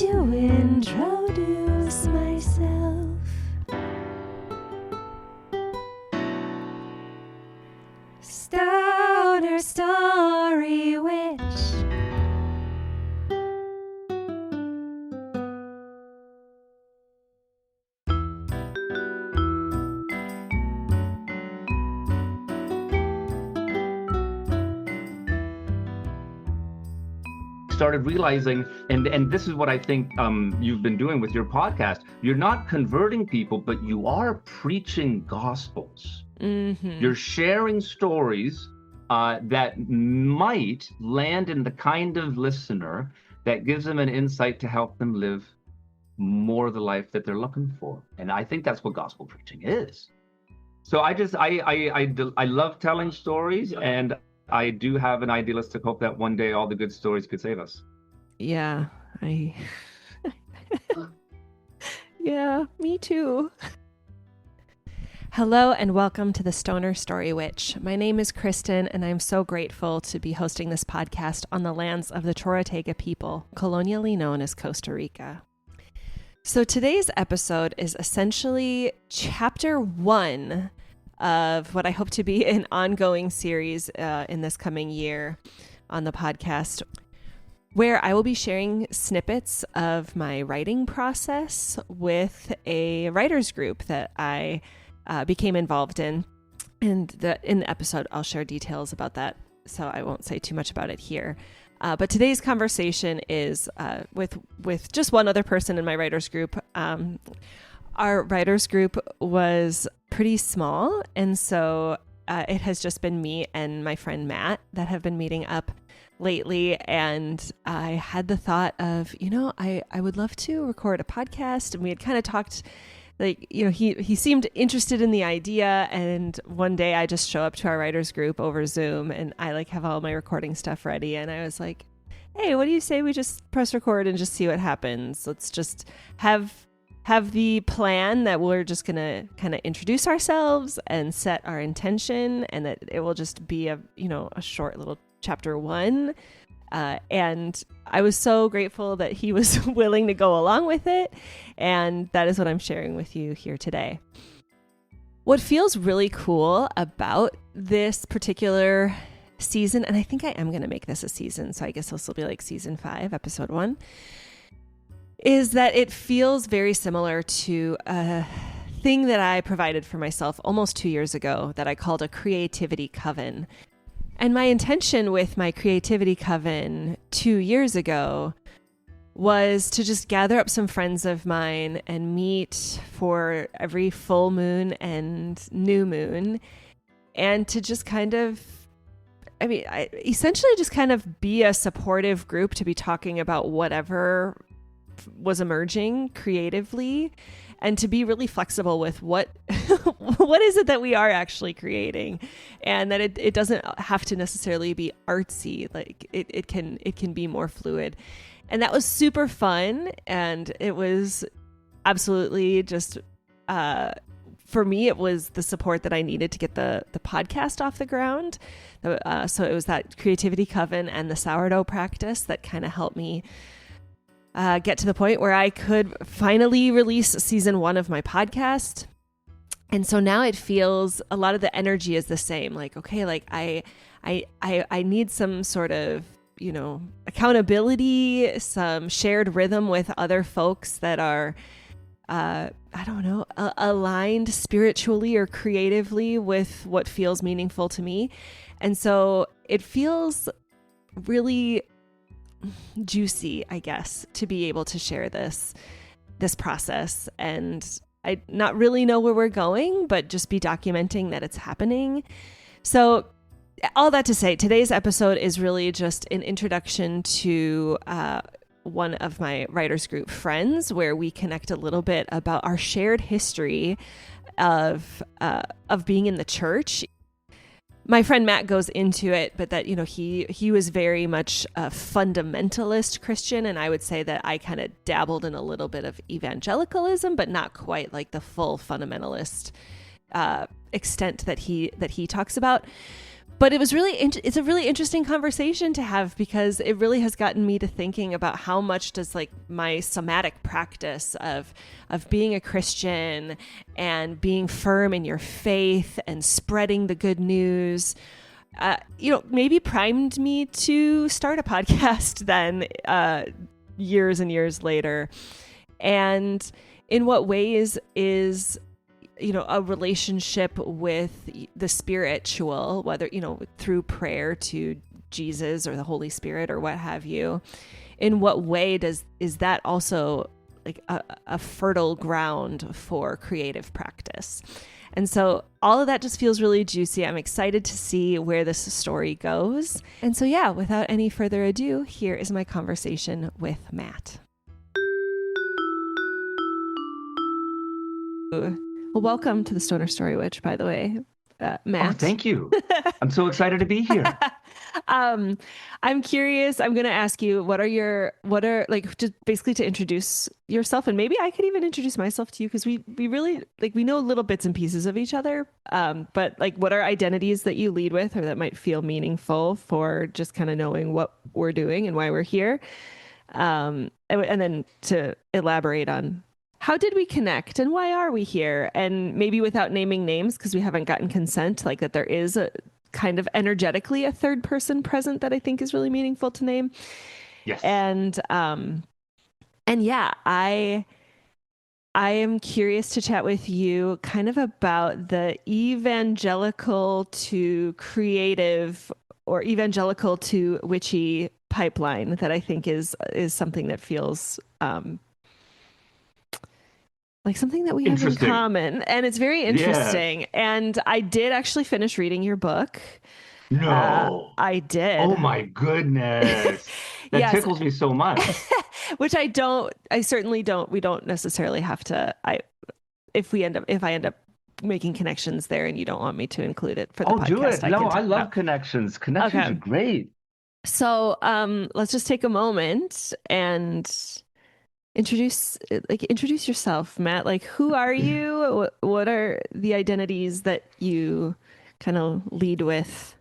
to introduce myself. Stoner Story Witch. Started realizing, and this is what I think you've been doing with your podcast. You're not converting people, but you are preaching gospels. Mm-hmm. You're sharing stories that might land in the kind of listener that gives them an insight to help them live more of the life that they're looking for. And I think that's what gospel preaching is. So I love telling stories, and I do have an idealistic hope that one day all the good stories could save us. Yeah, yeah, me too. Hello and welcome to the Stoner Story Witch. My name is Kristyn, and I'm so grateful to be hosting this podcast on the lands of the Chorotega people, colonially known as Costa Rica. So today's episode is essentially chapter 1 of what I hope to be an ongoing series in this coming year on the podcast, where I will be sharing snippets of my writing process with a writers group that I became involved in. And in the episode, I'll share details about that, so I won't say too much about it here. But today's conversation is with just one other person in my writers group. Our writers group was pretty small, and so it has just been me and my friend Matt that have been meeting up lately. And I had the thought of, I would love to record a podcast, and we had kind of talked, he seemed interested in the idea. And one day I just show up to our writers group over Zoom, and I have all my recording stuff ready. And I was like, hey, what do you say we just press record and just see what happens? Let's just have the plan that we're just going to kind of introduce ourselves and set our intention, and that it will just be a short little chapter 1. And I was so grateful that he was willing to go along with it. And that is what I'm sharing with you here today. What feels really cool about this particular season, and I think I am going to make this a season, so I guess this will be like season 5, episode 1, is that it feels very similar to a thing that I provided for myself almost 2 years ago that I called a creativity coven. And my intention with my creativity coven 2 years ago was to just gather up some friends of mine and meet for every full moon and new moon, and to just kind of, essentially just kind of be a supportive group to be talking about whatever was emerging creatively, and to be really flexible with what is it that we are actually creating, and that it doesn't have to necessarily be artsy. It can be more fluid. And that was super fun, and it was absolutely just for me, it was the support that I needed to get the podcast off the ground. So it was that creativity coven and the sourdough practice that kind of helped me get to the point where I could finally release season 1 of my podcast. And so now it feels, a lot of the energy is the same. I need some sort of, accountability, some shared rhythm with other folks that are, aligned spiritually or creatively with what feels meaningful to me. And so it feels really juicy, I guess, to be able to share this process. And I not really know where we're going, but just be documenting that it's happening. So all that to say, today's episode is really just an introduction to one of my writers group friends, where we connect a little bit about our shared history of being in the church. My friend Matt goes into it, but that, he was very much a fundamentalist Christian. And I would say that I kind of dabbled in a little bit of evangelicalism, but not quite like the full fundamentalist extent that he talks about. but it was really it's a really interesting conversation to have, because it really has gotten me to thinking about how much does like my somatic practice of being a Christian and being firm in your faith and spreading the good news, maybe primed me to start a podcast then, years and years later. And in what ways is a relationship with the spiritual, whether, through prayer to Jesus or the Holy Spirit or what have you, in what way is that also like a fertile ground for creative practice? And so all of that just feels really juicy. I'm excited to see where this story goes. And so, yeah, without any further ado, here is my conversation with Matt. Well, welcome to the Stoner Story Witch, by the way, Matt. Oh, thank you. I'm so excited to be here. I'm curious. I'm going to ask you, what are like, just basically to introduce yourself, and maybe I could even introduce myself to you, because we really like, we know little bits and pieces of each other. But like, what are identities that you lead with, or that might feel meaningful for just kind of knowing what we're doing and why we're here? And then to elaborate on how did we connect and why are we here? And maybe without naming names, because we haven't gotten consent, like that there is a kind of energetically a third person present that I think is really meaningful to name. Yes. And yeah, I am curious to chat with you kind of about the evangelical to creative or evangelical to witchy pipeline that I think is something that feels like something that we have in common. And it's very interesting. Yeah. And I did actually finish reading your book. No. I did. Oh my goodness. That yes. tickles me so much. Which I certainly don't, we don't necessarily have to, if I end up making connections there and you don't want me to include it for the podcast. Do it. No, I love connections. Connections are great. So, let's just take a moment and introduce yourself, Matt. Like, who are you? What are the identities that you kind of lead with?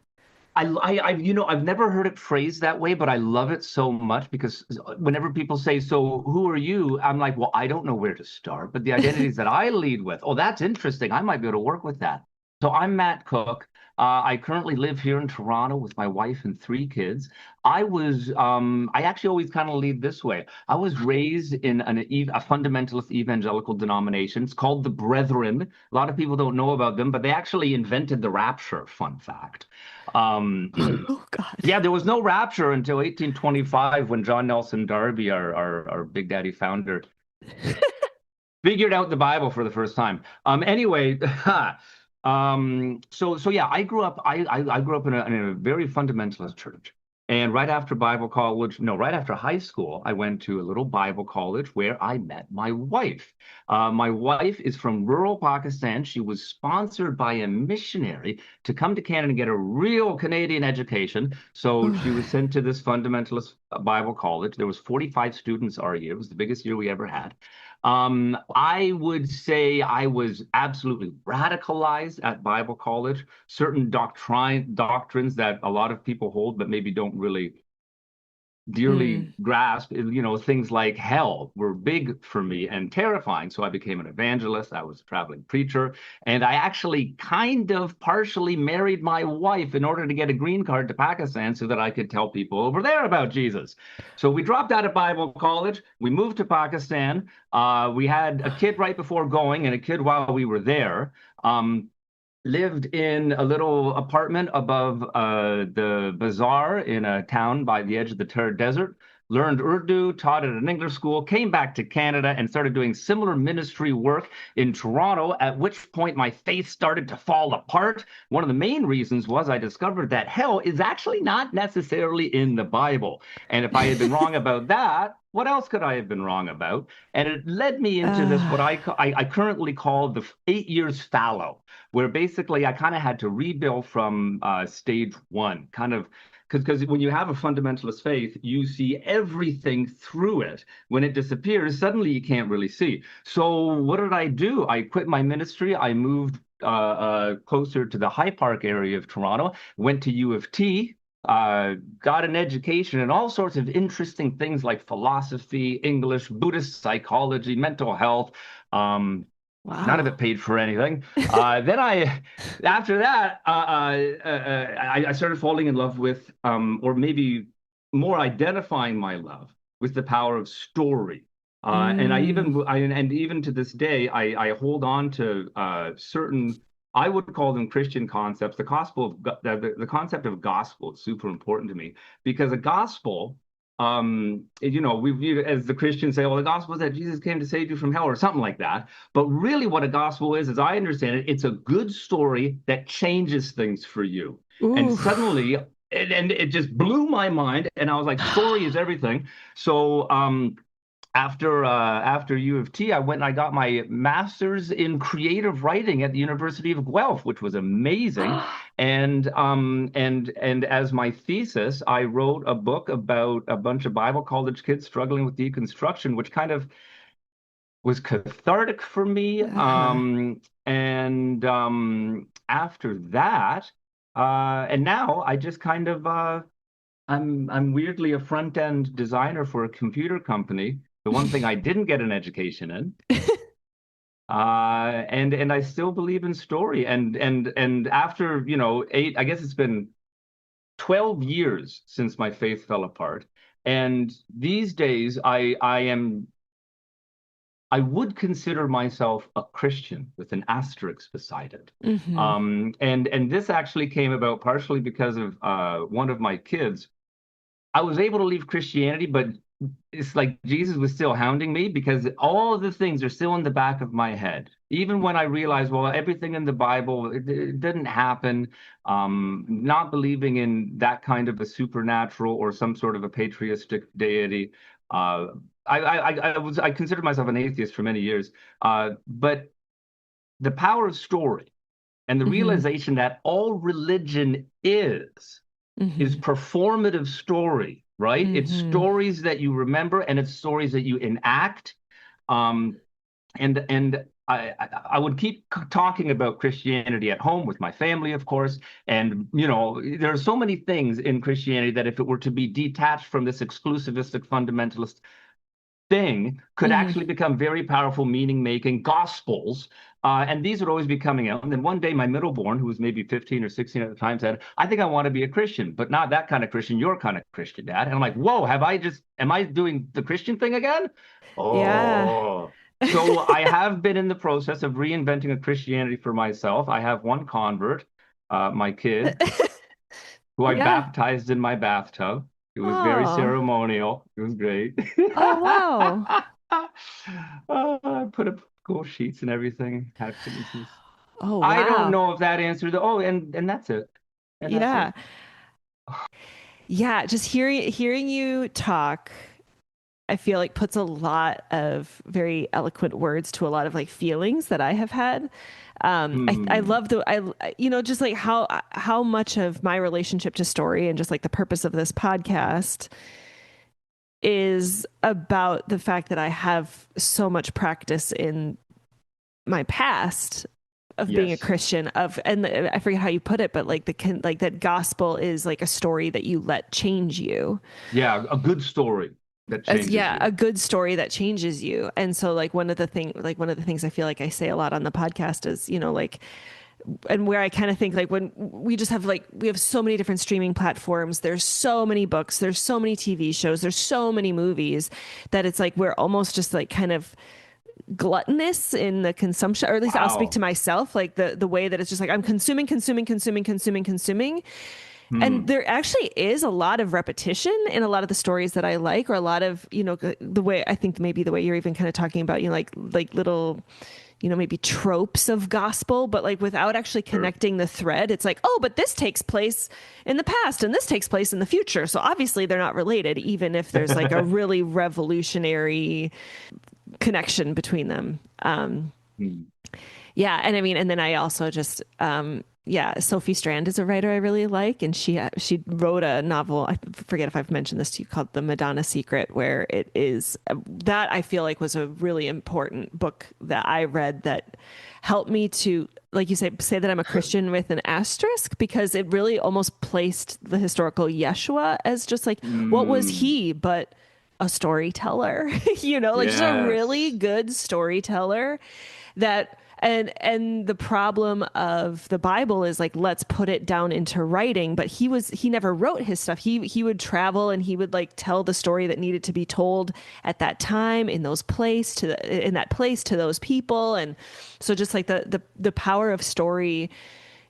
I've never heard it phrased that way, but I love it so much, because whenever people say, so who are you? I'm like, well, I don't know where to start, but the identities that I lead with, oh, that's interesting. I might be able to work with that. So I'm Matt Cook. I currently live here in Toronto with my wife and 3 kids. I actually always kind of lead this way. I was raised in a fundamentalist evangelical denomination. It's called the Brethren. A lot of people don't know about them, but they actually invented the rapture, fun fact. Oh, God. Yeah, there was no rapture until 1825, when John Nelson Darby, our Big Daddy founder, figured out the Bible for the first time. Anyway, so yeah, I grew up in a very fundamentalist church. And right after high school, I went to a little Bible college where I met my wife. My wife is from rural Pakistan. She was sponsored by a missionary to come to Canada and get a real Canadian education. So she was sent to this fundamentalist Bible college. There was 45 students our year. It was the biggest year we ever had. I would say I was absolutely radicalized at Bible college. Certain doctrines that a lot of people hold, but maybe don't really dearly grasp, things like hell were big for me and terrifying. So I became an evangelist. I was a traveling preacher. And I actually kind of partially married my wife in order to get a green card to Pakistan so that I could tell people over there about Jesus. So we dropped out of Bible college. We moved to Pakistan. We had a kid right before going and a kid while we were there. Lived in a little apartment above the bazaar in a town by the edge of the Thar Desert. Learned Urdu, taught at an English school, came back to Canada and started doing similar ministry work in Toronto, at which point my faith started to fall apart. One of the main reasons was I discovered that hell is actually not necessarily in the Bible. And if I had been wrong about that, what else could I have been wrong about? And it led me into this, what I currently call the 8 years fallow, where basically I kind of had to rebuild from stage one, kind of, because when you have a fundamentalist faith, you see everything through it. When it disappears, suddenly you can't really see. So what did I do? I quit my ministry. I moved closer to the High Park area of Toronto, went to U of T, got an education in all sorts of interesting things like philosophy, English, Buddhist psychology, mental health. None of Wow. it paid for anything. After that, I started falling in love with, or maybe more identifying my love with the power of story. Mm. And even to this day, I hold on to certain, I would call them Christian concepts. The concept of gospel is super important to me because a gospel, as the Christians say, well, the gospel is that Jesus came to save you from hell or something like that. But really, what a gospel is, as I understand it, it's a good story that changes things for you. And Ooh. suddenly, and it just blew my mind, and I was like, story is everything. So after U of T, I went and I got my master's in creative writing at the University of Guelph, which was amazing. And as my thesis, I wrote a book about a bunch of Bible college kids struggling with deconstruction, which kind of was cathartic for me. Uh-huh. And after that, and now I just kind of I'm weirdly a front end designer for a computer company. The one thing I didn't get an education in. And I still believe in story. And after, I guess it's been 12 years since my faith fell apart. And these days I would consider myself a Christian with an asterisk beside it. Hmm. And this actually came about partially because of one of my kids. I was able to leave Christianity, but it's like Jesus was still hounding me because all of the things are still in the back of my head. Even when I realized, well, everything in the Bible, it didn't happen. Not believing in that kind of a supernatural or some sort of a patriistic deity. Uh, I considered myself an atheist for many years, but the power of story and the Hmm. realization that all religion is Hmm. performative story, right? It's Hmm. stories that you remember and it's stories that you enact. Um, and I would keep talking about Christianity at home with my family, of course. And there are so many things in Christianity that if it were to be detached from this exclusivistic fundamentalist thing could Hmm. actually become very powerful meaning making gospels. And these would always be coming out. And then one day, my middle born, who was maybe 15 or 16 at the time, said, I think I want to be a Christian, but not that kind of Christian, your kind of Christian, Dad. And I'm like, whoa, am I doing the Christian thing again? Yeah. Oh. So I have been in the process of reinventing a Christianity for myself. I have one convert, my kid, who I Yeah. baptized in my bathtub. It was very Oh. ceremonial. It was great. Oh, wow. I put up cool sheets and everything. Oh, I don't wow. know if that answered the. Oh, and that's it. And that's Yeah. it. Yeah. Just hearing you talk, I feel like puts a lot of very eloquent words to a lot of like feelings that I have had. I Hmm. love just like how much of my relationship to story and just like the purpose of this podcast is about the fact that I have so much practice in my past of being a Yes. Christian and I forget how you put it, but like like that gospel is like a story that you let change you. Yeah, a good story that As changes yeah, you. a good story that changes you. And so like one of the things I feel like I say a lot on the podcast is, like, and where I kind of think like when we have so many different streaming platforms, there's so many books, there's so many TV shows, there's so many movies that it's like we're almost just like kind of gluttonous in the consumption, or at least I'll speak to Wow. myself, like the way that it's just like I'm consuming, consuming, consuming, consuming, consuming. And Hmm. there actually is a lot of repetition in a lot of the stories that I like, or a lot of, the way I think maybe the way you're even kind of talking about, like little, maybe tropes of gospel, but like without actually Sure. connecting the thread. It's like, oh, but this takes place in the past and this takes place in the future. So obviously they're not related, even if there's like a really revolutionary connection between them. Hmm. Yeah. And I mean, and then I also just, yeah, Sophie Strand is a writer I really like, and she wrote a novel. I forget if I've mentioned this to you, called The Madonna Secret, where it is that I feel like was a really important book that I read that helped me to, like you say that I'm a Christian with an asterisk, because it really almost placed the historical Yeshua as just like, what was Mm, he but a storyteller, like just a really yes. good storyteller that and the problem of the Bible is like, let's put it down into writing, but he never wrote his stuff. He would travel and he would like tell the story that needed to be told at that time in that place to those people. And so just like the power of story,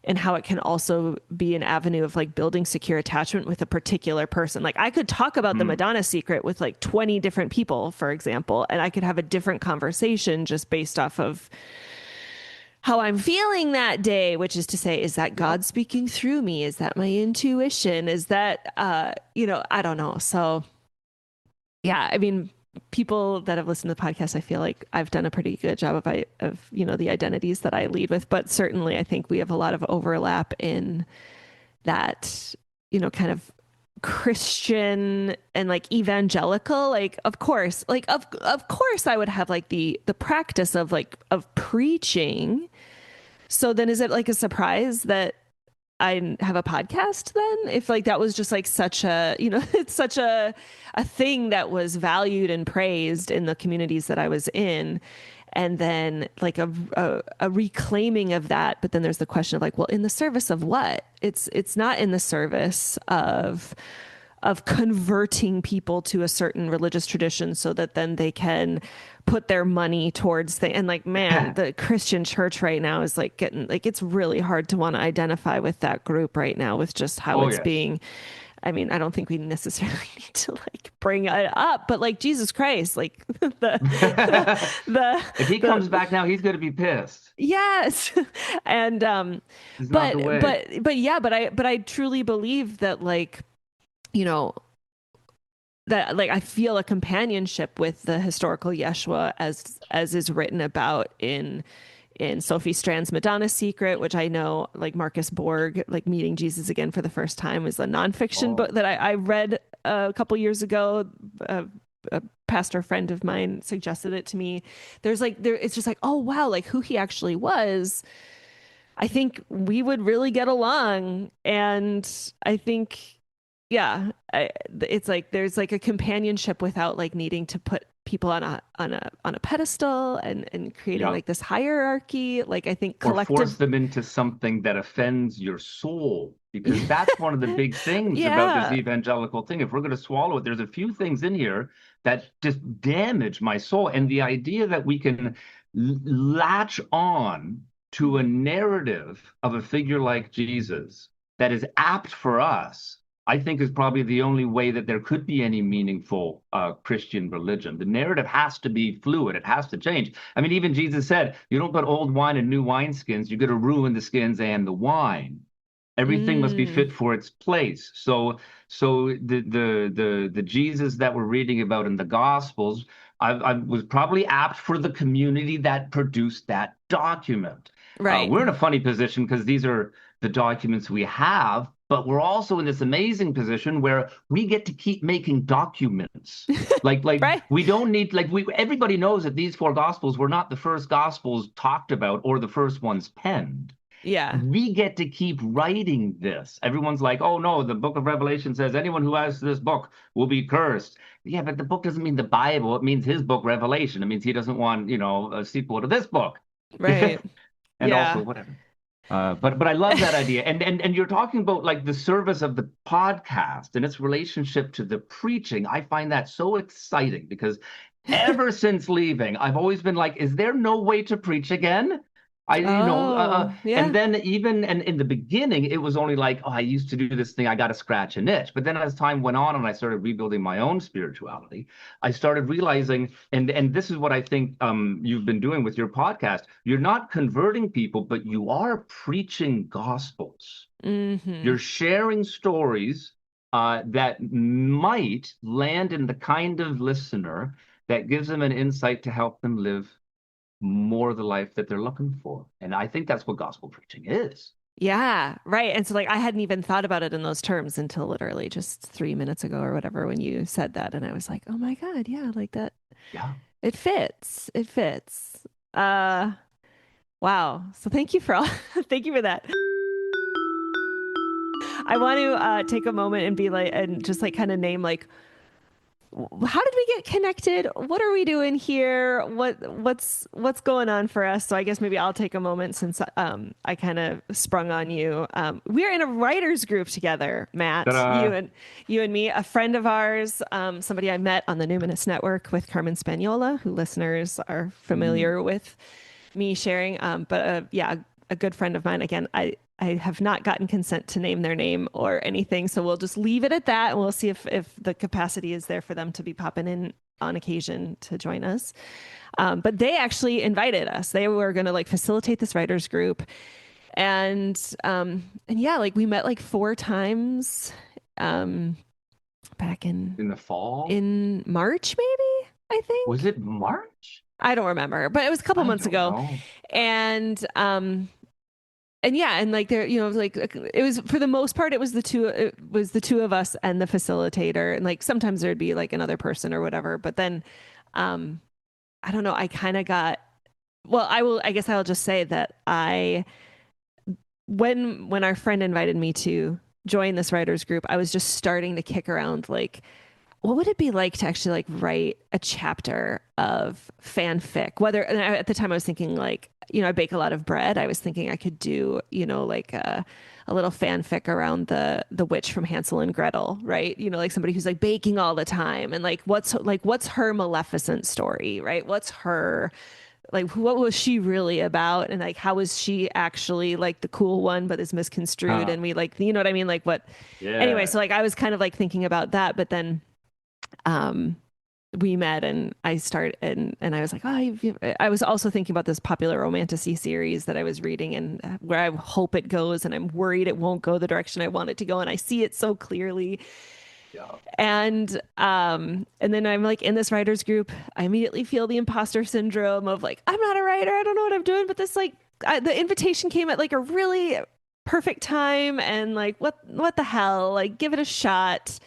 and how it can also be an avenue of like building secure attachment with a particular person. Like I could talk about the Mm. Madonna Secret with like 20 different people, for example, and I could have a different conversation just based off of how I'm feeling that day, which is to say, is that Yep. God speaking through me? Is that my intuition? Is that, I don't know. So yeah, I mean, people that have listened to the podcast, I feel like I've done a pretty good job of the identities that I lead with, but certainly I think we have a lot of overlap in that, kind of Christian and like evangelical. Like of course I would have like the practice of preaching. So then is it like a surprise that I have a podcast then? If like that was just like such a, it's such a thing that was valued and praised in the communities that I was in. And then like a reclaiming of that. But then there's the question of like, well, in the service of what? It's not in the service of converting people to a certain religious tradition so that then they can put their money towards things. And like, man, the Christian church right now is like getting like, it's really hard to want to identify with that group right now with just how Oh, it's yes. being. I mean, I don't think we necessarily need to like bring it up, but like Jesus Christ, like the If he the comes back now, he's going to be pissed. yes. And It's not the but way. yeah, but I truly believe that like, you know, that like I feel a companionship with the historical Yeshua as is written about in Sophie Strand's Madonna Secret, which I know like Marcus Borg, like meeting Jesus again for the first time, is a nonfiction book Oh, that I read a couple years ago. A pastor friend of mine suggested it to me. It's just like, oh wow, like who he actually was. I think we would really get along, and I think it's like there's like a companionship without like needing to put people on a pedestal and creating yeah. like this hierarchy. Like I think Or force collective, them into something that offends your soul. Because that's one of the big things about this yeah, evangelical thing. If we're going to swallow it, there's a few things in here that just damage my soul. And the idea that we can latch on to a narrative of a figure like Jesus that is apt for us, I think is probably the only way that there could be any meaningful Christian religion. The narrative has to be fluid. It has to change. I mean, even Jesus said, you don't put old wine in new wineskins. You're going to ruin the skins and the wine. Everything must be mm, fit for its place. So the Jesus that we're reading about in the Gospels, I was probably apt for the community that produced that document. right. We're in a funny position because these are the documents we have, but we're also in this amazing position where we get to keep making documents. Like Right. we don't need like we everybody knows that these four gospels were not the first gospels talked about or the first ones penned. Yeah. We get to keep writing this. Everyone's like, oh no, the book of Revelation says anyone who has this book will be cursed. Yeah, but the book doesn't mean the Bible. It means his book, Revelation. It means he doesn't want, a sequel to this book. Right. And also Yeah. whatever. But I love that idea. And you're talking about like the service of the podcast and its relationship to the preaching. I find that so exciting because ever since leaving, I've always been like, is there no way to preach again? Oh, And yeah. then even and in the beginning, it was only like, oh, I used to do this thing, I got to scratch an itch. But then as time went on and I started rebuilding my own spirituality, I started realizing, and this is what I think you've been doing with your podcast. You're not converting people, but you are preaching gospels. Hmm. You're sharing stories that might land in the kind of listener that gives them an insight to help them live more the life that they're looking for. And I think that's what gospel preaching is. Yeah, right. And so like I hadn't even thought about it in those terms until literally just 3 minutes ago or whatever when you said that. And I was like, oh my God, yeah, like that. Yeah. It fits. It fits. Uh wow. So thank you for all thank you for that. I want to take a moment and be like and just like kind of name like how did we get connected? What are we doing here? What's going on for us? So I guess maybe I'll take a moment since I kind of sprung on you. We're in a writers group together, Matt. Ta-da. You and me, a friend of ours, somebody I met on the Numinous Network with Carmen Spaniola, who listeners are Mm. familiar with me sharing. But yeah, a good friend of mine. Again, I have not gotten consent to name their name or anything, so we'll just leave it at that, and we'll see if the capacity is there for them to be popping in on occasion to join us. But they actually invited us. They were going to like facilitate this writers group, and yeah, like we met like 4 times back In the fall? in March, maybe I Was think. it March? I don't remember, but it was a couple I months don't ago, know. and yeah, and like there, like it was for the most part, it was the two of us and the facilitator, and like sometimes there'd be like another person or whatever. But then, um, I don't know. I kind of got. Well, I guess I'll just say that when our friend invited me to join this writers group, I was just starting to kick around like what would it be like to actually like write a chapter of fanfic? Whether and at the time I was thinking like, I bake a lot of bread. I was thinking I could do, like a little fanfic around the witch from Hansel and Gretel, right? Like somebody who's like baking all the time and what's her Maleficent story, right? What's her like what was she really about and like how was she actually like the cool one but is misconstrued Huh. and we like what I mean like what anyway, Yeah. so like I was kind of like thinking about that, but then um we met and and I was like, I was also thinking about this popular romantasy series that I was reading and where I hope it goes and I'm worried it won't go the direction I want it to go and I see it so clearly. Yeah. And then I'm like in this writers group, I immediately feel the imposter syndrome of like I'm not a writer, I don't know what I'm doing, but this like the invitation came at like a really perfect time and like what the hell, like give it a shot.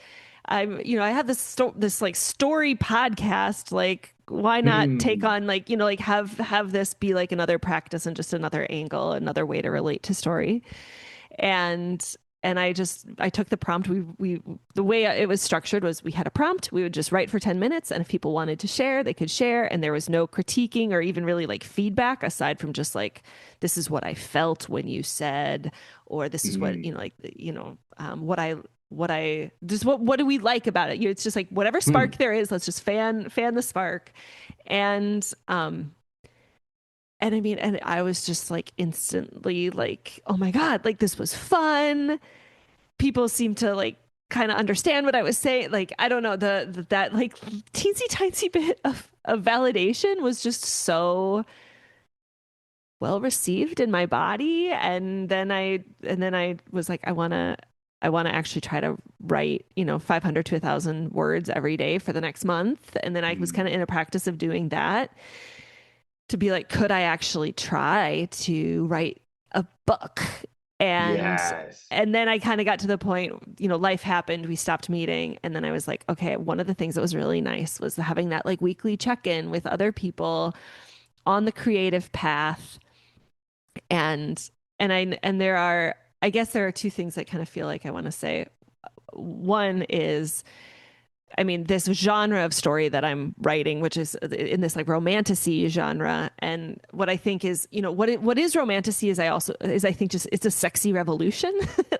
I have this like story podcast. Like, why not take Hmm. on like, like have this be like another practice and just another angle, another way to relate to story. And I took the prompt. We the way it was structured was we had a prompt. We would just write for 10 minutes, and if people wanted to share, they could share. And there was no critiquing or even really like feedback aside from just like this is what I felt when you said, or this is what Hmm. what I just what do we like about it? It's just like whatever Hmm. spark there is, let's just fan the spark. And and I mean, and I was just like instantly like, oh my God, like this was fun. People seem to like kind of understand what I was saying. Like, I don't know, that like teensy tiny bit of validation was just so well received in my body. And then I was like, I want to actually try to write, 500 to 1,000 words every day for the next month. And then I was kind Hmm. of in a practice of doing that to be like, could I actually try to write a book? And Yes. and then I kind of got to the point, life happened, we stopped meeting, and then I was like, okay, one of the things that was really nice was having that like weekly check-in with other people on the creative path. And I guess there are two things that kind of feel like I want to say. One is, I mean, this genre of story that I'm writing, which is in this like romantasy genre, and what I think is, what is romantasy is I think just it's a sexy revolution.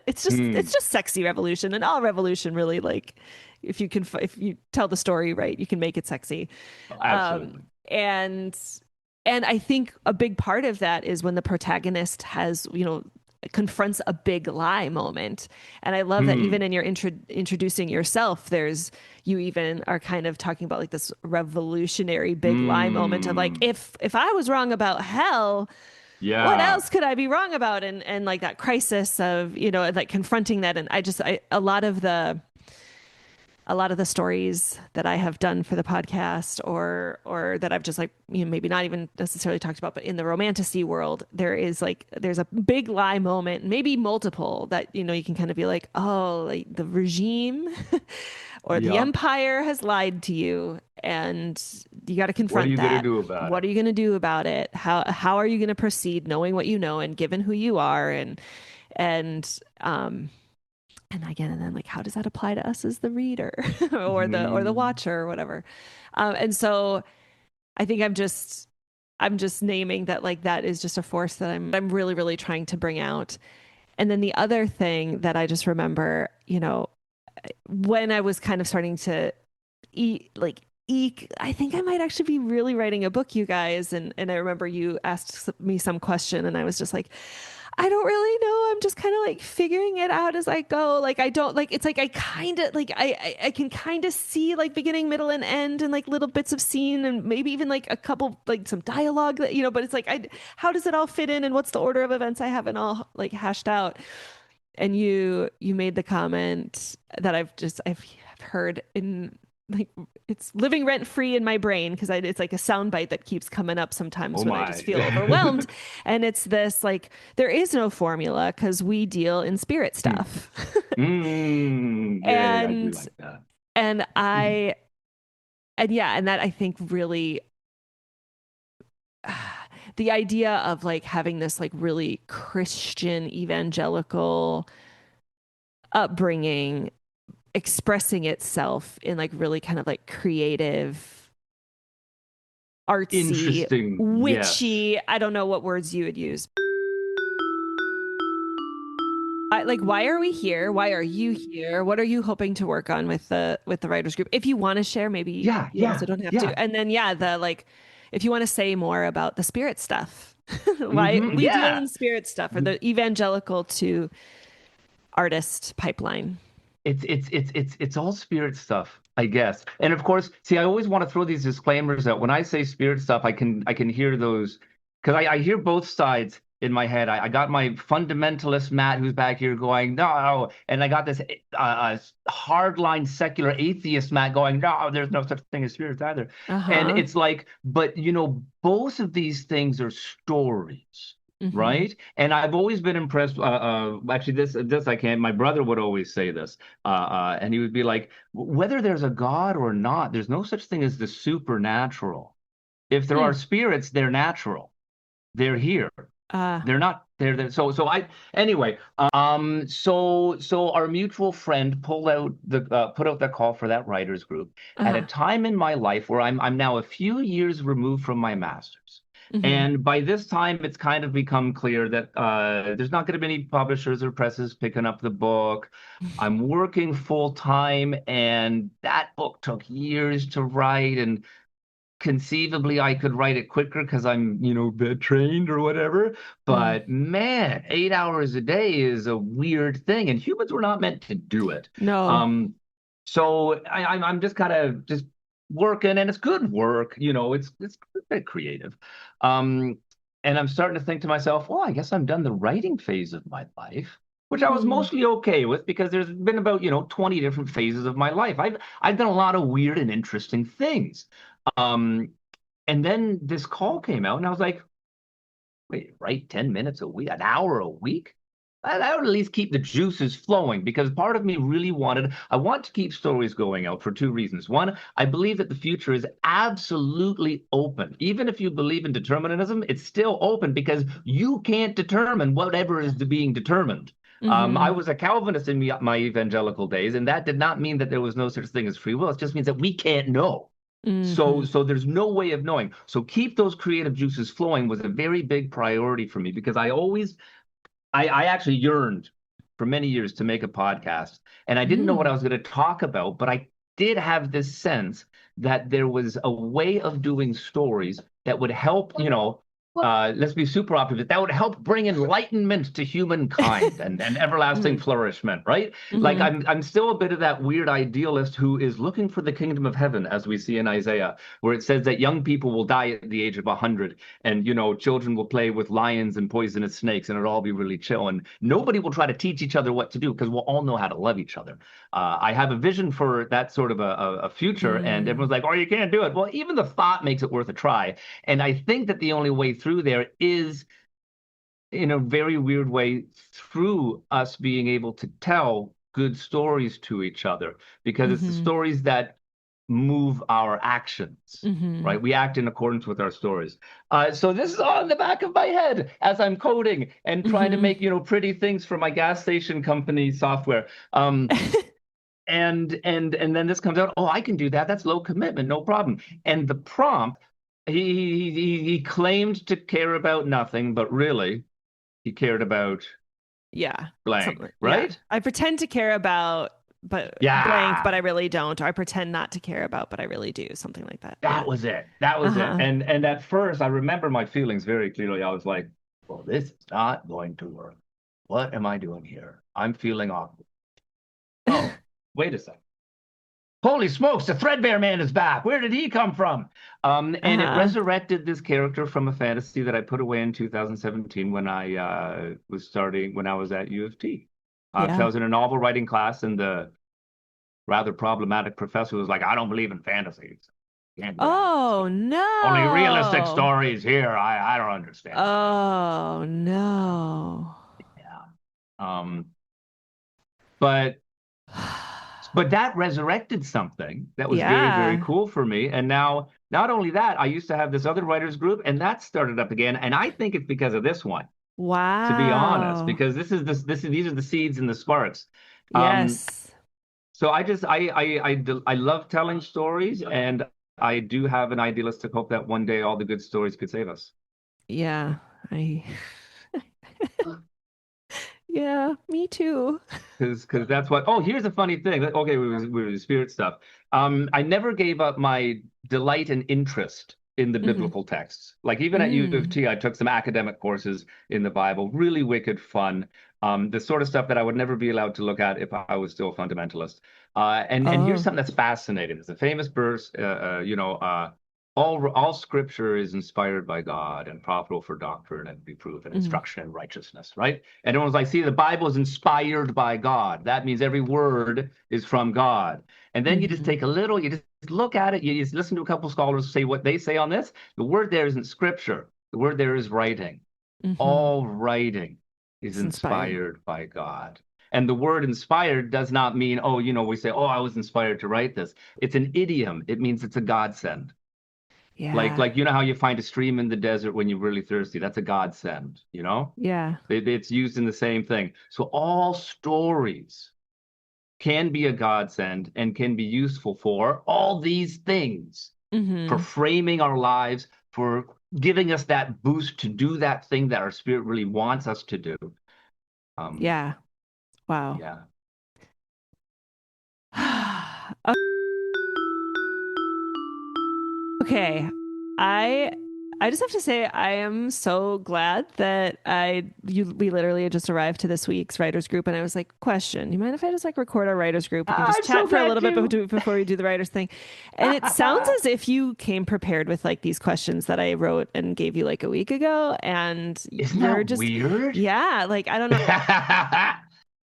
It's Hmm. just sexy revolution, and all revolution really like if you tell the story right, you can make it sexy. Absolutely. And I think a big part of that is when the protagonist has, confronts a big lie moment. And I love that even Hmm. in your introducing yourself, you even are kind of talking about like this revolutionary big lie moment of like, Hmm. if I was wrong about hell, what Yeah. else could I be wrong about? And like that crisis of, like confronting that. And a lot of a lot of the stories that I have done for the podcast or that I've just like, maybe not even necessarily talked about, but in the romantasy world, there's a big lie moment, maybe multiple that, you can kind of be like, oh, like the regime or the Yeah. empire has lied to you and you got to What are confront you going to that. do about What it? are you going to do about it? How are you going to proceed knowing what you know and given who you are and and again, and then like, how does that apply to us as the reader or the Mm. watcher or whatever? And so I think I'm just naming that like that is just a force that I'm really really trying to bring out. And then the other thing that I just remember, when I was kind of starting to eek, I think I might actually be really writing a book, you guys. And I remember you asked me some question, and I was just like, I don't really know. I'm just kind of like figuring it out as I go. Like I don't like it's like I kind of like I can kind of see like beginning, middle, and end, and like little bits of scene, and maybe even like a couple like some dialogue that but it's like I how does it all fit in, and what's the order of events? I haven't all like hashed out. And you made the comment that I've heard in like it's living rent free in my brain because it's like a soundbite that keeps coming up sometimes Oh when I just my. feel overwhelmed. And it's this like there is no formula because we deal in spirit stuff. Yeah, I do and like that. and I and yeah, and that I think really the idea of like having this like really Christian evangelical upbringing expressing itself in like really kind of like creative, artsy, Interesting. Yes. witchy. I don't know what words you would use. Like, why are we here? Why are you here? What are you hoping to work on with the writers group? If you want to share, maybe Yeah, you also yeah, don't have yeah. to. And then yeah, the like, if you want to say more about the spirit stuff, why we deal Yeah. in spirit stuff or the evangelical to artist pipeline. It's all spirit stuff, I guess. And of course, see, I always want to throw these disclaimers out. When I say spirit stuff, I can hear those because I hear both sides in my head. I got my fundamentalist Matt who's back here going, no, and I got this hardline secular atheist Matt going, no, there's no such thing as spirits either. And Uh-huh. it's like, but both of these things are stories. Mm-hmm. Right. And I've always been impressed. Actually, this I can't. My brother would always say this, and he would be like, whether there's a God or not, there's no such thing as the supernatural. If there are Mm. spirits, they're natural. They're here. Uh, They're not. They're there. So I anyway. So our mutual friend put out that call for that writers group at a uh, time in my life where I'm now a few years removed from my master's. mm-hmm. And by this time, it's kind of become clear that there's not going to be any publishers or presses picking up the book. I'm working full time, and that book took years to write. And conceivably I could write it quicker because I'm, bit trained or whatever. Mm. But man, 8 hours a day is a weird thing, and humans were not meant to do it. No. Um, so I'm just kind of just working, and it's good work. It's a bit creative. Um, and I'm starting to think to myself, well, I guess I'm done the writing phase of my life. Which I was Mm. mostly okay with because there's been about 20 different phases of my life. I've done a lot of weird and interesting things. Um, and then this call came out, and I was like, wait, right? 10 minutes a week, an hour a week? That would at least keep the juices flowing because part of me really I want to keep stories going out for two reasons. One, I believe that the future is absolutely open. Even if you believe in determinism, it's still open because you can't determine whatever is being determined. I Mm-hmm. was a Calvinist in my evangelical days, and that did not mean that there was no such thing as free will. It just means that we can't know. So, Mm-hmm. so there's no way of knowing. So keep those creative juices flowing was a very big priority for me because I actually yearned for many years to make a podcast, and I didn't know what Mm. I was going to talk about, but I did have this sense that there was a way of doing stories that would help, let's be super optimistic. That would help bring enlightenment to humankind and everlasting flourishment, right? Like I'm still a bit of that weird idealist who is looking for the kingdom of heaven, as we see in Isaiah, where it says that young people will die at the age of 100, and children will play with lions and poisonous snakes, and it'll all be really chill, and nobody will try to teach each other what to do because we'll all know how to love each other. I have a vision for that sort of a future, and everyone's like, "Oh, you can't do it." Well, even the thought makes it worth a try, and I think that the only way through there is, in a very weird way, through us being able to tell good stories to each other, because it's the stories that move our actions, right? We act in accordance with our stories. So this is all in the back of my head as I'm coding and trying to make, pretty things for my gas station company software. And then this comes out, oh, I can do that. That's low commitment, no problem. And the prompt, he claimed to care about nothing, but really he cared about blank, right? Yeah. I pretend to care about blank, but I really don't. Or I pretend not to care about, but I really do. Something like that. That was it. And at first, I remember my feelings very clearly. I was like, well, this is not going to work. What am I doing here? I'm feeling awkward. Oh, wait a second. Holy smokes, the Threadbare Man is back. Where did he come from? And it resurrected this character from a fantasy that I put away in 2017 when I was at U of T. So I was in a novel writing class, and the rather problematic professor was like, I don't believe in fantasies. Oh, no. Only realistic stories here. I don't understand. Oh, no. Yeah. But that resurrected something that was very, very cool for me. And now, not only that, I used to have this other writers group, and that started up again. And I think it's because of this one. Wow. To be honest, because these are the seeds and the sparks. Yes. So I love telling stories, and I do have an idealistic hope that one day all the good stories could save us. Yeah, yeah, me too. Because that's what. Oh, here's a funny thing. Okay, we were the spirit stuff. I never gave up my delight and interest in the biblical texts. Like even at U of T, I took some academic courses in the Bible. Really wicked fun. The sort of stuff that I would never be allowed to look at if I was still a fundamentalist. And here's something that's fascinating. There's a famous verse. All scripture is inspired by God and profitable for doctrine and reproof and instruction in righteousness, right? And everyone's like, see, the Bible is inspired by God. That means every word is from God. And then you just take you just look at it, you just listen to a couple of scholars say what they say on this. The word there isn't scripture. The word there is writing. All writing is inspired by God. And the word inspired does not mean, we say, I was inspired to write this. It's an idiom. It means it's a godsend. Yeah. Like how you find a stream in the desert when you're really thirsty. That's a godsend, Yeah. It's used in the same thing. So all stories can be a godsend and can be useful for all these things, for framing our lives, for giving us that boost to do that thing that our spirit really wants us to do. Yeah. Wow. Yeah. Okay. I just have to say I am so glad that we literally just arrived to this week's writers group, and I was like, question, you mind if I just record our writers group? We can just chat for a little bit before we do the writers thing. And it sounds as if you came prepared with these questions that I wrote and gave you a week ago, and you're just weird. Yeah, I don't know.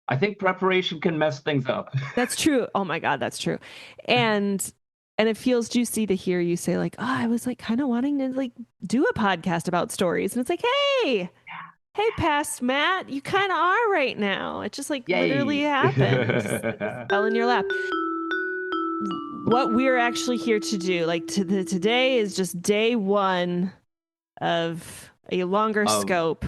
I think preparation can mess things up. That's true. Oh my God, that's true. And it feels juicy to hear you say I was kind of wanting to do a podcast about stories. And it's hey, past Matt, you kind of are right now. It just literally happened. It fell in your lap. What we're actually here to do, today is just day one of a longer scope,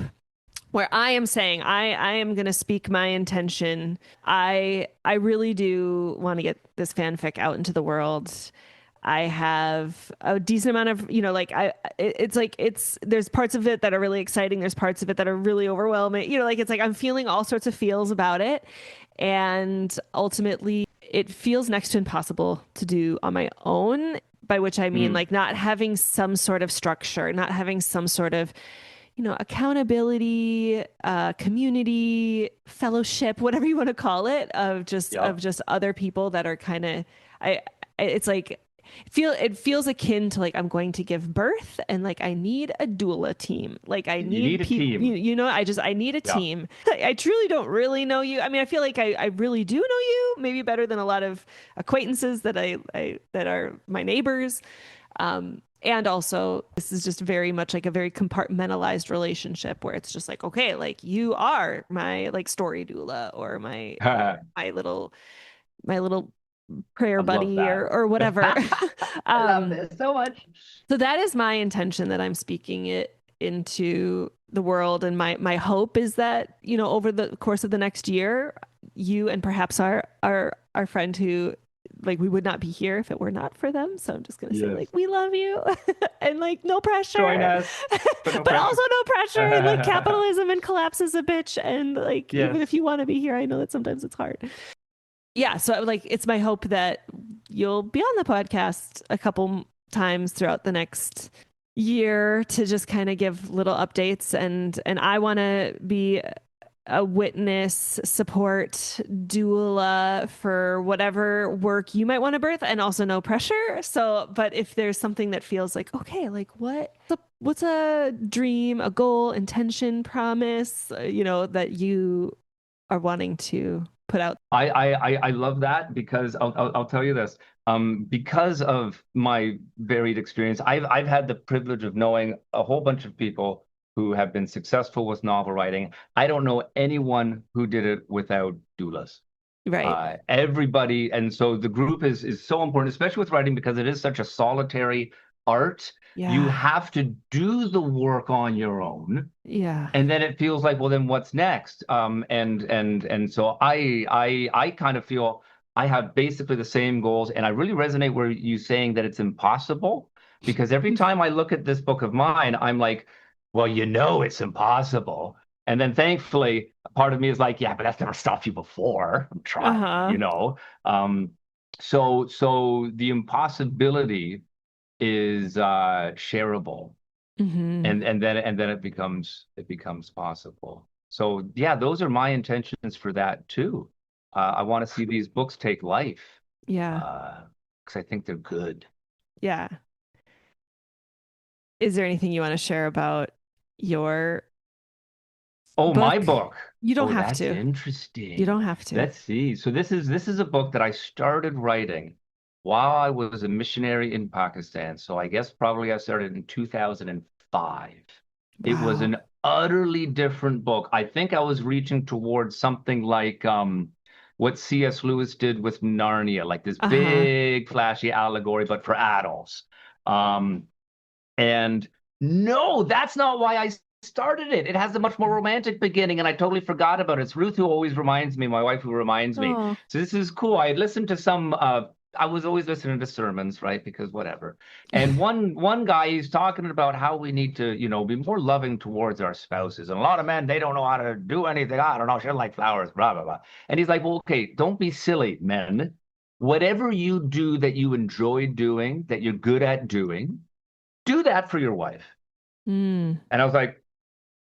where I am saying I am going to speak my intention. I really do want to get this fanfic out into the world. I have a decent amount of, there's parts of it that are really exciting. There's parts of it that are really overwhelming. I'm feeling all sorts of feels about it. And ultimately it feels next to impossible to do on my own. by which I mean Mm. like not having some sort of structure, not having some sort of, accountability, community, fellowship, whatever you want to call it, of Yep. just other people that are kind of, it's like it feels akin to like I'm going to give birth and like I need a doula team. Like I You need need a people, team. I need a Yeah. team. I truly don't really know you. I mean, I feel like I really do know you, maybe better than a lot of acquaintances that are my neighbors. And also, this is just very much like a very compartmentalized relationship where it's just like, okay, like you are my like story doula or I my little my little prayer love buddy that. or whatever. I love um, this so much. so that is my intention that I'm speaking it into the world, and my hope is that over the course of the next year, you and perhaps our friend who like we would not be here if it were not for them. So I'm just gonna say Yes. like we love you and like no Join pressure, us, but no but also pressure. no pressure. And like capitalism and collapse is a bitch. And like even if Yes. you want to be here, I know that sometimes it's hard. Yeah, so like it's my hope that you'll be on the podcast a couple times throughout the next year to just kind of give little updates, and I want to be a witness, support, doula for whatever work you might want to birth, and also no pressure. So, but if there's something that feels like, okay, like what's a dream, a goal, intention, promise, that you are wanting to put out. I love that because I'll tell you this. Because of my varied experience, I've had the privilege of knowing a whole bunch of people who have been successful with novel writing. I don't know anyone who did it without doulas. Right. Everybody, and so the group is so important, especially with writing because it is such a solitary art. You Yeah. have to do the work on your own, Yeah. and then it feels like, well, then what's next? And so I kind of feel I have basically the same goals, and I really resonate where you saying that it's impossible, because every time I look at this book of mine, I'm like, well, it's impossible. And then thankfully, part of me is like, yeah, but that's never stopped you before. I'm trying, Uh-huh. Um, so the impossibility is shareable, Mm-hmm. and then it becomes possible. So yeah, those are my intentions for that too. I want to see these books take life, Yeah. because I think they're good. Yeah. Is there anything you want to share about your Oh, my book? book. You don't Oh, have that's to. You interesting. don't have to. Let's see. So this is a book that I started writing while I was a missionary in Pakistan. So I guess probably I started in 2005. It was Wow. an utterly different book. I think I was reaching towards something like what C.S. Lewis did with Narnia, like this Uh-huh. big flashy allegory, but for adults. Um, and no, that's not why I started it. It has a much more romantic beginning, and I totally forgot about it. It's Ruth who always reminds me, my wife who reminds me. Oh. So this is cool. I had listened to some I was always listening to sermons, right? Because whatever. And one guy, he's talking about how we need to, be more loving towards our spouses. And a lot of men, they don't know how to do anything. I don't know, she like flowers, blah, blah, blah. And he's like, well, okay, don't be silly, men. Whatever you do that you enjoy doing, that you're good at doing, do that for your wife. Mm. And I was like,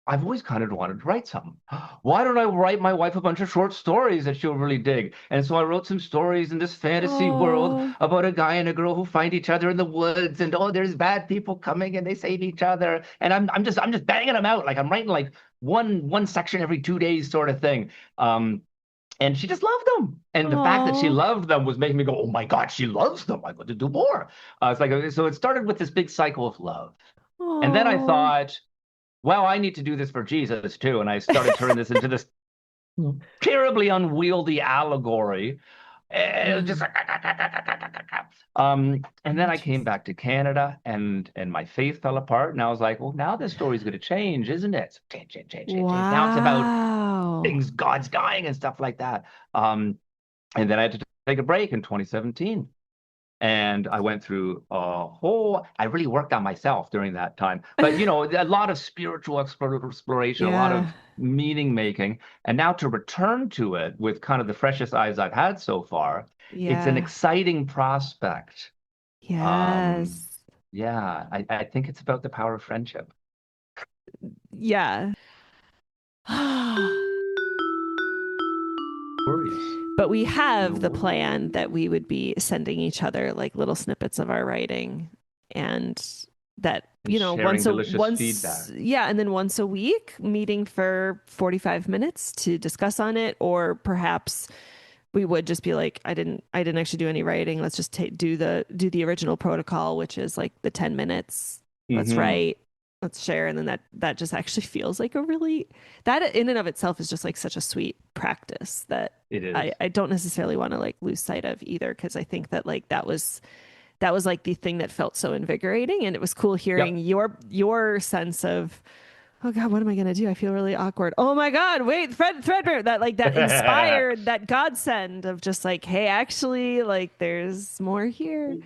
I've always kind of wanted to write something. Why don't I write my wife a bunch of short stories that she'll really dig? And so I wrote some stories in this fantasy world Oh. about a guy and a girl who find each other in the woods, and oh, there's bad people coming and they save each other. And I'm just banging them out. Like I'm writing like one section every 2 days sort of thing. And she just loved them. And the fact that she Oh. loved them was making me go, oh my God, she loves them. I got to do more. It's like, so it started with this big cycle of love. And then I Oh. thought, well, I need to do this for Jesus too. And I started turning this into this terribly unwieldy allegory. And it was just Mm. like, and then I came Interesting. back to Canada, and my faith fell apart. And I was like, well, now this story's going to change, isn't it? So change, change, change, change, change. Now it's about Wow. things, God's dying and stuff like that. And then I had to take a break in 2017. And I went through I really worked on myself during that time. But, a lot of spiritual exploration, a lot Yeah. of meaning making. And now to return to it with kind of the freshest eyes I've had so far, it's an Yeah. exciting prospect. Um, Yes. yeah, I think it's about the power of friendship. Yeah. Glorious. But we have No the worries. plan that we would be sending each other like little snippets of our writing, and that, And sharing delicious feedback. yeah, and then once a week meeting for 45 minutes to discuss on it. Or perhaps we would just be like, I didn't actually do any writing, let's just do the original protocol, which is like the 10 minutes. Let's Hmm. write, let's share. And then that just actually feels like a really, that in and of itself is just like such a sweet practice that It I, is. I don't necessarily want to like lose sight of either, because I think that like that was like the thing that felt so invigorating. And it was cool hearing Yep. your sense of, oh God, what am I gonna do? I feel really awkward. Oh my God, wait, Threadripper, that like that inspired, that godsend of just like, hey, actually, like there's more here.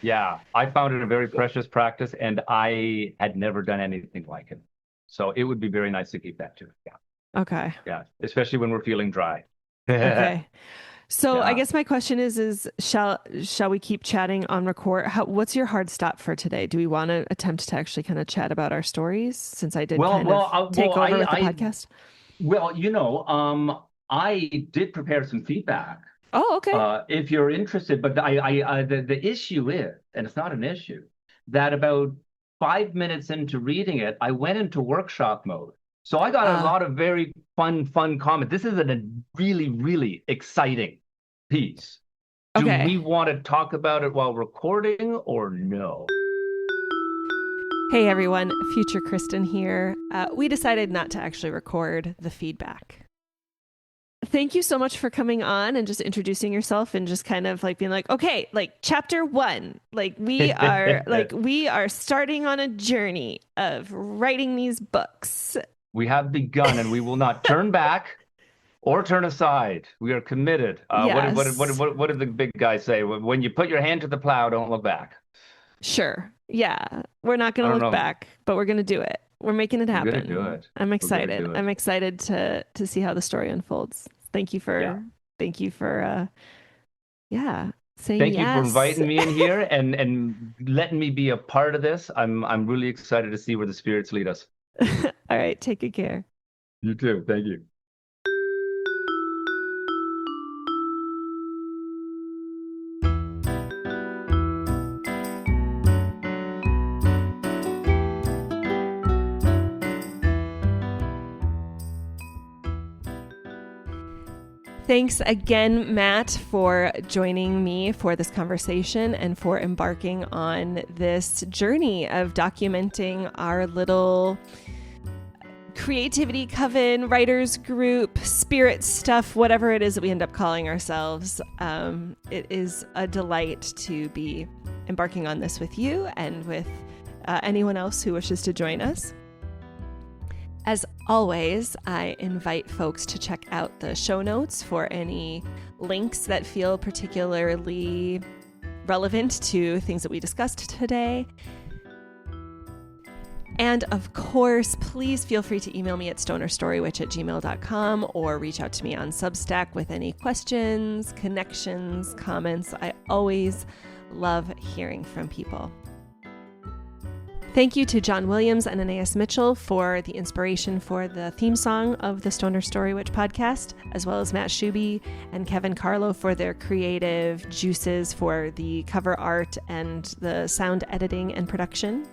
Yeah, I found it a very precious practice, and I had never done anything like it. So it would be very nice to keep that too. Yeah, Okay. yeah, especially when we're feeling dry. Okay. So I Yeah. guess my question is shall we keep chatting on record? What's your hard stop for today? Do we want to attempt to actually kind of chat about our stories, since I did Well, kind of well, take over with the podcast? well, I did prepare some feedback. Oh, okay. If you're interested, but the issue is, and it's not an issue, that about 5 minutes into reading it, I went into workshop mode. So I got a Uh, lot of very fun comments. This is a really, really exciting piece. Do okay. we want to talk about it while recording or no? Hey everyone, future Kristyn here. We decided not to actually record the feedback. Thank you so much for coming on and just introducing yourself and just kind of like being like, okay, like chapter 1, like we are starting on a journey of writing these books. We have begun and we will not turn back or turn aside. We are committed. Yes. What did the big guy say? When you put your hand to the plow, don't look back. Sure. Yeah. We're not I going to don't look know. back, but we're going to do it. We're making it We're gonna do happen. it. I'm We're gonna excited. do it. I'm excited to see how the story unfolds. Thank you Yeah. for thank you for yeah, saying Thank you for yes. inviting me in here and letting me be a part of this. I'm really excited to see where the spirits lead us. All right, take good care. You too. Thank you. Thanks again, Matt, for joining me for this conversation and for embarking on this journey of documenting our little creativity coven, writers group, spirit stuff, whatever it is that we end up calling ourselves. It is a delight to be embarking on this with you and with anyone else who wishes to join us. As always, I invite folks to check out the show notes for any links that feel particularly relevant to things that we discussed today. And of course, please feel free to email me at stonerstorywitch@gmail.com or reach out to me on Substack with any questions, connections, comments. I always love hearing from people. Thank you to John Williams and Anais Mitchell for the inspiration for the theme song of the Stoner Story Witch podcast, as well as Matt Schubbe and Kevin Carlo for their creative juices for the cover art and the sound editing and production.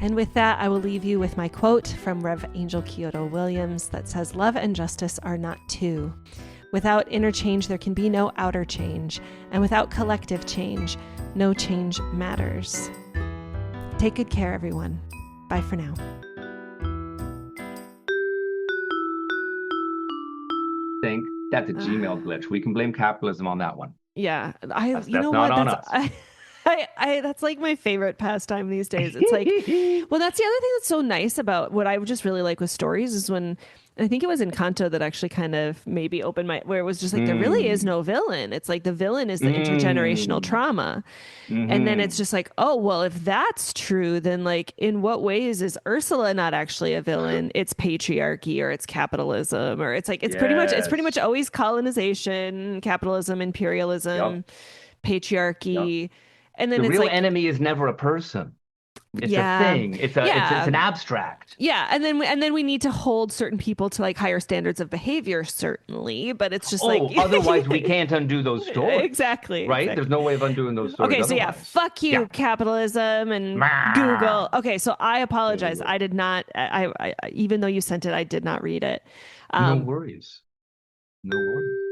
And with that, I will leave you with my quote from Rev. Angel Kyoto Williams that says, "Love and justice are not two. Without inner change, there can be no outer change. And without collective change, no change matters." Take good care, everyone. Bye for now. Think that's a Gmail glitch. We can blame capitalism on that one. Yeah, you That's know not what? on us. That's like my favorite pastime these days. It's like, well, that's the other thing that's so nice about what I would just really like with stories is when, I think it was Encanto that actually kind of maybe opened where it was just like, there really is Mm, no villain. It's like the villain is the intergenerational mm, trauma. And then it's hmm. just like, oh, well, if that's true, then like, in what ways is Ursula not actually a villain? It's patriarchy or it's capitalism, or it's pretty much Yes. always colonization, capitalism, Yep. imperialism, Yep. patriarchy. And then The it's real like, enemy is never a person. It's a yeah, thing. It's yeah, an abstract. yeah. And then we need to hold certain people to like higher standards of behavior, certainly. But it's just like, Oh, otherwise we can't undo those stories, exactly, right? There's no exactly. way of undoing those stories Okay, so yeah, otherwise. fuck you, Yeah. capitalism and Mah. Google. Okay, so I Really apologize. would. I did not. Even though you sent it, I did not read it. No Um, worries. No worries.